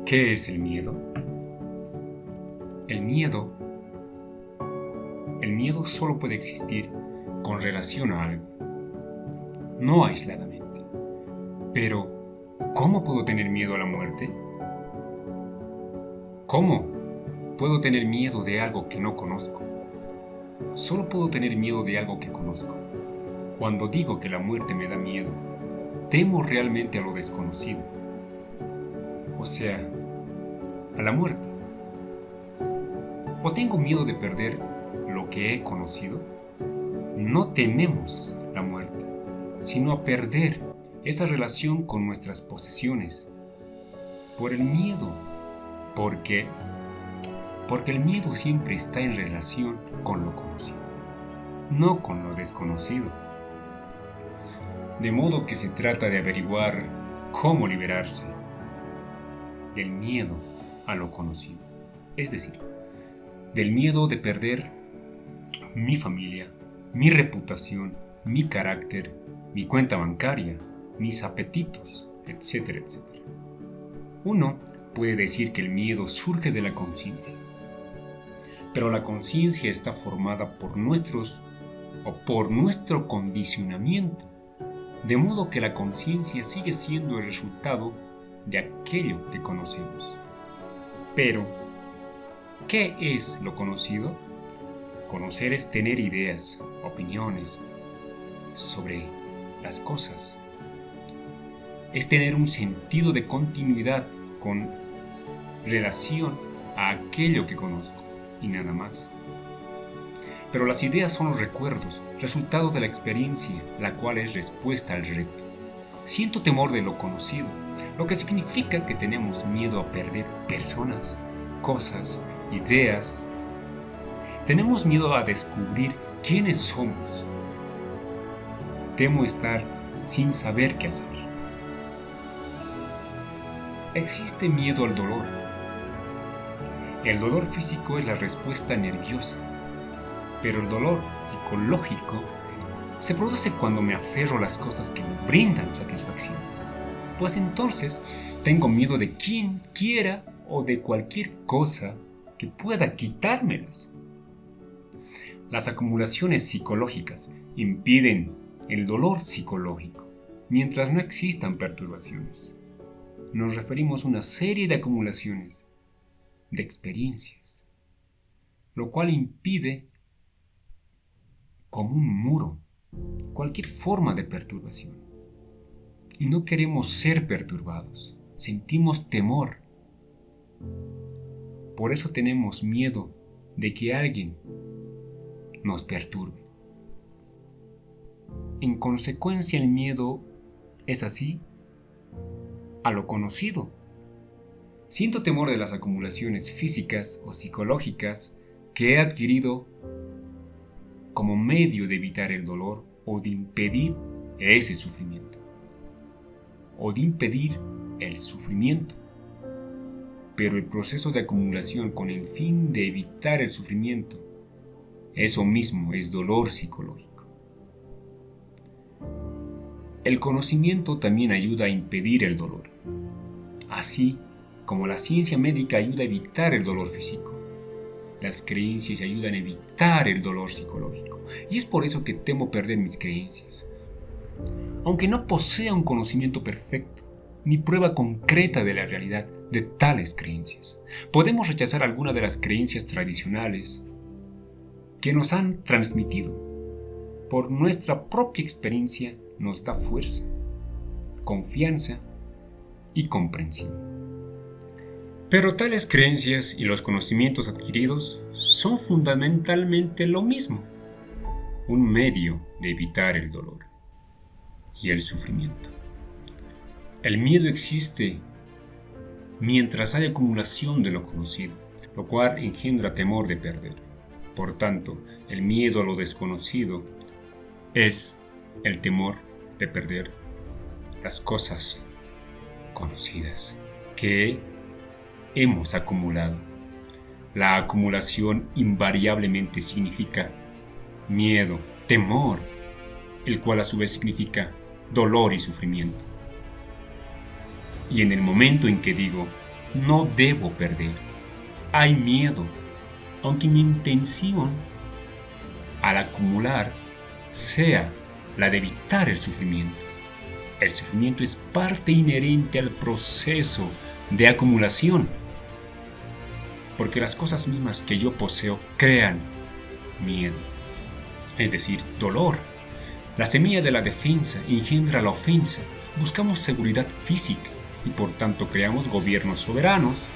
¿Qué es el miedo? El miedo solo puede existir con relación a algo, no aisladamente. Pero, ¿cómo puedo tener miedo a la muerte? ¿Cómo puedo tener miedo de algo que no conozco? Solo puedo tener miedo de algo que conozco. Cuando digo que la muerte me da miedo, temo realmente a lo desconocido. O sea, a la muerte. ¿O tengo miedo de perder lo que he conocido? No tememos la muerte, sino a perder esa relación con nuestras posesiones. Por el miedo. ¿Por qué? Porque el miedo siempre está en relación con lo conocido, no con lo desconocido. De modo que se trata de averiguar cómo liberarse del miedo a lo conocido. Es decir, del miedo de perder mi familia, mi reputación, mi carácter, mi cuenta bancaria, mis apetitos, etcétera, etcétera. Uno puede decir que el miedo surge de la conciencia, pero la conciencia está formada por nuestro condicionamiento, de modo que la conciencia sigue siendo el resultado de aquello que conocemos. Pero, ¿qué es lo conocido? Conocer es tener ideas, opiniones sobre las cosas. Es tener un sentido de continuidad con relación a aquello que conozco y nada más. Pero las ideas son los recuerdos, resultado de la experiencia, la cual es respuesta al reto. Siento temor de lo conocido, lo que significa que tenemos miedo a perder personas, cosas, ideas. Tenemos miedo a descubrir quiénes somos. Temo estar sin saber qué hacer. Existe miedo al dolor. El dolor físico es la respuesta nerviosa, pero el dolor psicológico se produce cuando me aferro a las cosas que me brindan satisfacción. Pues entonces tengo miedo de quien quiera o de cualquier cosa que pueda quitármelas. Las acumulaciones psicológicas impiden el dolor psicológico mientras no existan perturbaciones. Nos referimos a una serie de acumulaciones de experiencias, lo cual impide como un muro cualquier forma de perturbación. Y no queremos ser perturbados, sentimos temor. Por eso tenemos miedo de que alguien nos perturbe. En consecuencia, el miedo es así a lo conocido. Siento temor de las acumulaciones físicas o psicológicas que he adquirido como medio de evitar el dolor o de impedir ese sufrimiento. O de impedir el sufrimiento. Pero el proceso de acumulación con el fin de evitar el sufrimiento, eso mismo es dolor psicológico. El conocimiento también ayuda a impedir el dolor, así como la ciencia médica ayuda a evitar el dolor físico. Las creencias ayudan a evitar el dolor psicológico, y es por eso que temo perder mis creencias. Aunque no posea un conocimiento perfecto, ni prueba concreta de la realidad de tales creencias, podemos rechazar alguna de las creencias tradicionales que nos han transmitido. Por nuestra propia experiencia nos da fuerza, confianza y comprensión. Pero tales creencias y los conocimientos adquiridos son fundamentalmente lo mismo, un medio de evitar el dolor y el sufrimiento. El miedo existe mientras hay acumulación de lo conocido, lo cual engendra temor de perder. Por tanto, el miedo a lo desconocido es el temor de perder las cosas conocidas que hemos acumulado. La acumulación invariablemente significa miedo, temor, el cual a su vez significa dolor y sufrimiento. Y en el momento en que digo no debo perder. Hay miedo, aunque mi intención al acumular sea la de evitar el sufrimiento. El sufrimiento es parte inherente al proceso de acumulación, porque las cosas mismas que yo poseo crean miedo, es decir, dolor. La semilla de la defensa engendra la ofensa. Buscamos seguridad física y por tanto creamos gobiernos soberanos,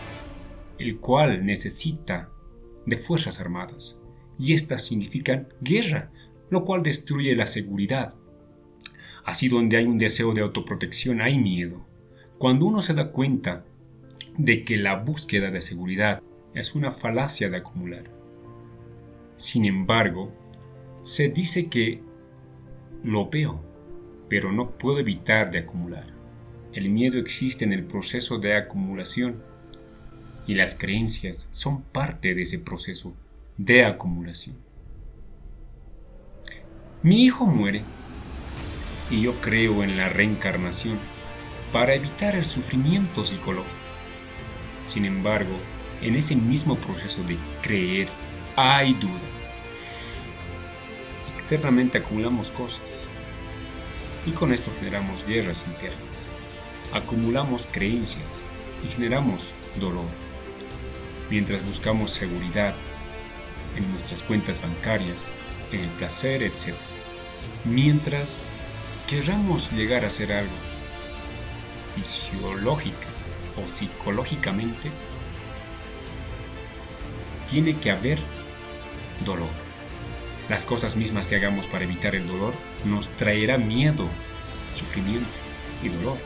el cual necesita de fuerzas armadas, y estas significan guerra, lo cual destruye la seguridad. Así, donde hay un deseo de autoprotección hay miedo. Cuando uno se da cuenta de que la búsqueda de seguridad es una falacia de acumular. Sin embargo, se dice que lo veo, pero no puedo evitar de acumular. El miedo existe en el proceso de acumulación y las creencias son parte de ese proceso de acumulación. Mi hijo muere y yo creo en la reencarnación para evitar el sufrimiento psicológico. Sin embargo, en ese mismo proceso de creer hay duda. Externamente acumulamos cosas y con esto generamos guerras internas. Acumulamos creencias y generamos dolor, mientras buscamos seguridad en nuestras cuentas bancarias, en el placer, etc. Mientras querramos llegar a hacer algo fisiológica o psicológicamente, tiene que haber dolor. Las cosas mismas que hagamos para evitar el dolor nos traerá miedo, sufrimiento y dolor.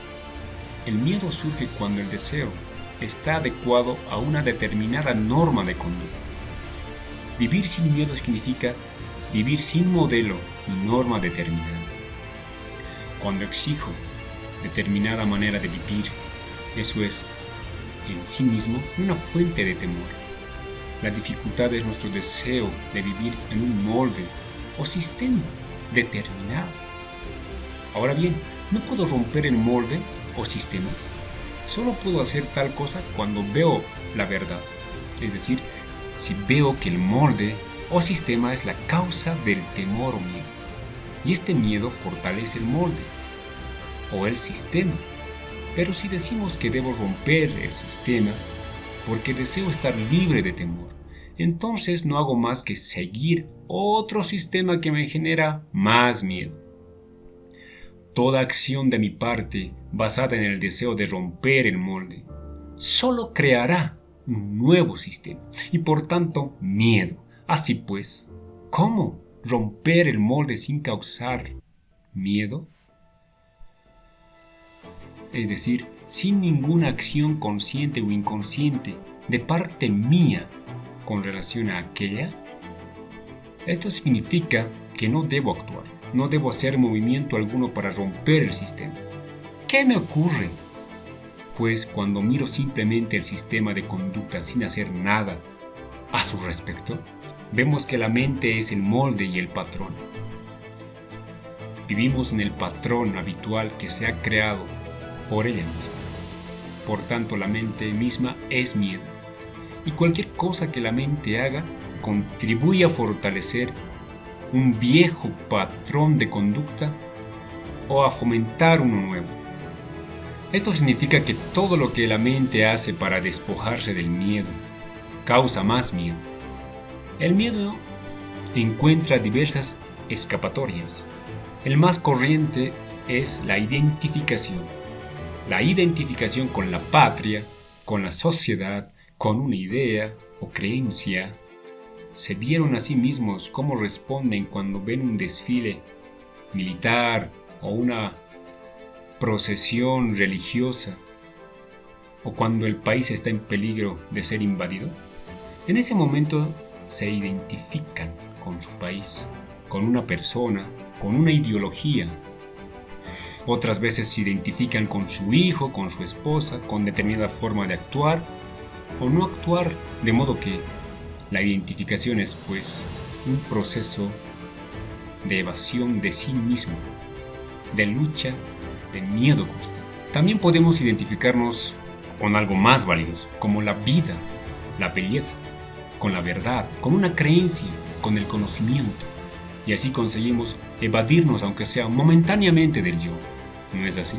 El miedo surge cuando el deseo está adecuado a una determinada norma de conducta. Vivir sin miedo significa vivir sin modelo y norma determinada. Cuando exijo determinada manera de vivir, eso es en sí mismo una fuente de temor. La dificultad es nuestro deseo de vivir en un molde o sistema determinado. Ahora bien, no puedo romper el molde o sistema. Solo puedo hacer tal cosa cuando veo la verdad. Es decir, si veo que el molde o sistema es la causa del temor o miedo. Y este miedo fortalece el molde o el sistema. Pero si decimos que debo romper el sistema porque deseo estar libre de temor, entonces no hago más que seguir otro sistema que me genera más miedo. Toda acción de mi parte basada en el deseo de romper el molde solo creará un nuevo sistema y por tanto miedo. Así pues, ¿cómo romper el molde sin causar miedo? Es decir, sin ninguna acción consciente o inconsciente de parte mía con relación a aquella. Esto significa que no debo actuar, no debo hacer movimiento alguno para romper el sistema. ¿Qué me ocurre? Pues cuando miro simplemente el sistema de conducta sin hacer nada a su respecto, vemos que la mente es el molde y el patrón. Vivimos en el patrón habitual que se ha creado por ella misma. Por tanto, la mente misma es miedo. Y cualquier cosa que la mente haga contribuye a fortalecer un viejo patrón de conducta o a fomentar uno nuevo. Esto significa que todo lo que la mente hace para despojarse del miedo causa más miedo. El miedo encuentra diversas escapatorias. El más corriente es la identificación. La identificación con la patria, con la sociedad, con una idea o creencia. Se vieron a sí mismos cómo responden cuando ven un desfile militar o una procesión religiosa o cuando el país está en peligro de ser invadido. En ese momento se identifican con su país, con una persona, con una ideología. Otras veces se identifican con su hijo, con su esposa, con determinada forma de actuar o no actuar, de modo que la identificación es, pues, un proceso de evasión de sí mismo, de lucha, de miedo constante. También podemos identificarnos con algo más valioso, como la vida, la belleza, con la verdad, con una creencia, con el conocimiento. Y así conseguimos evadirnos, aunque sea momentáneamente, del yo. ¿No es así?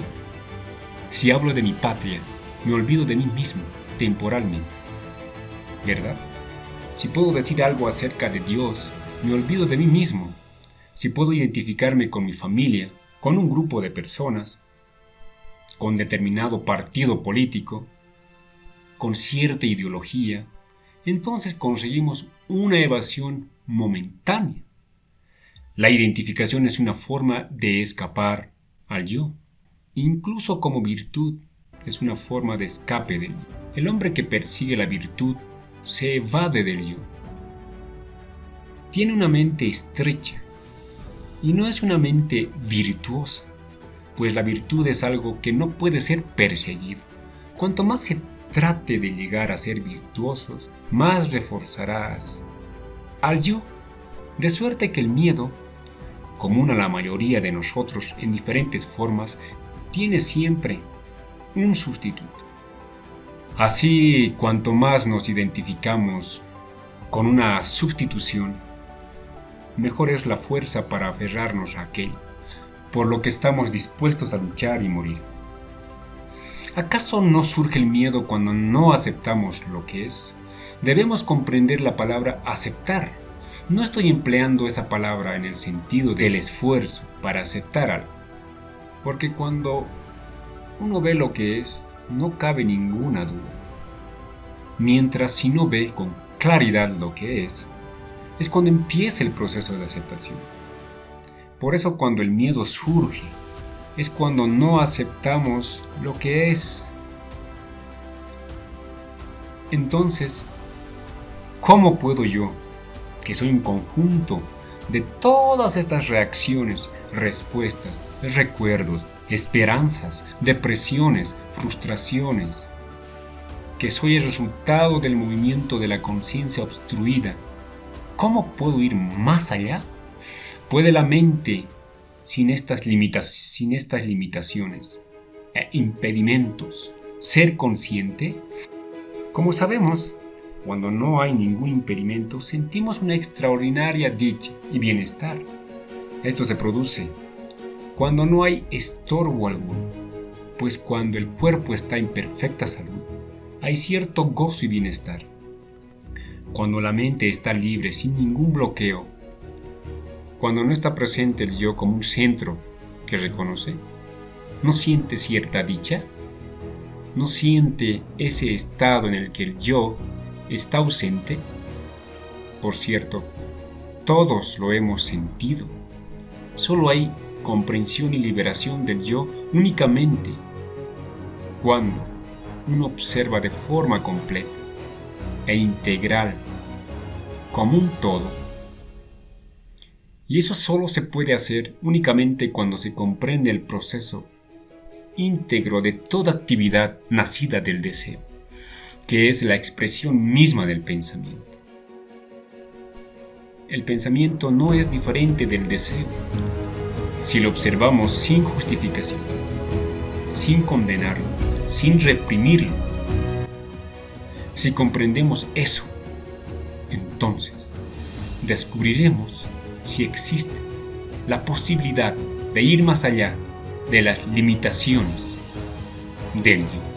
Si hablo de mi patria, me olvido de mí mismo, temporalmente. ¿Verdad? Si puedo decir algo acerca de Dios, me olvido de mí mismo. Si puedo identificarme con mi familia, con un grupo de personas, con determinado partido político, con cierta ideología, entonces conseguimos una evasión momentánea. La identificación es una forma de escapar al yo. Incluso como virtud, es una forma de escape del yo. El hombre que persigue la virtud se evade del yo. Tiene una mente estrecha y no es una mente virtuosa, pues la virtud es algo que no puede ser perseguido. Cuanto más se trate de llegar a ser virtuosos, más reforzarás al yo, de suerte que el miedo, común a la mayoría de nosotros en diferentes formas, tiene siempre un sustituto. Así, cuanto más nos identificamos con una sustitución, mejor es la fuerza para aferrarnos a aquello, por lo que estamos dispuestos a luchar y morir. ¿Acaso no surge el miedo cuando no aceptamos lo que es? Debemos comprender la palabra aceptar. No estoy empleando esa palabra en el sentido del esfuerzo para aceptar algo, porque cuando uno ve lo que es, no cabe ninguna duda. Mientras si no ve con claridad lo que es cuando empieza el proceso de aceptación. Por eso cuando el miedo surge, es cuando no aceptamos lo que es. Entonces, ¿cómo puedo yo, que soy un conjunto de todas estas reacciones, respuestas, recuerdos, esperanzas, depresiones, frustraciones, que soy el resultado del movimiento de la conciencia obstruida, cómo puedo ir más allá? ¿Puede la mente, sin estas limitaciones e impedimentos, ser consciente? Como sabemos, cuando no hay ningún impedimento, sentimos una extraordinaria dicha y bienestar. Esto se produce cuando no hay estorbo alguno, pues cuando el cuerpo está en perfecta salud, hay cierto gozo y bienestar. Cuando la mente está libre, sin ningún bloqueo, cuando no está presente el yo como un centro que reconoce, ¿no siente cierta dicha? ¿No siente ese estado en el que el yo está ausente? Por cierto, todos lo hemos sentido. Solo hay comprensión y liberación del yo únicamente cuando uno observa de forma completa e integral como un todo. Y eso solo se puede hacer únicamente cuando se comprende el proceso íntegro de toda actividad nacida del deseo, que es la expresión misma del pensamiento. El pensamiento no es diferente del deseo si lo observamos sin justificación, sin condenarlo, sin reprimirlo. Si comprendemos eso, entonces descubriremos si existe la posibilidad de ir más allá de las limitaciones del yo.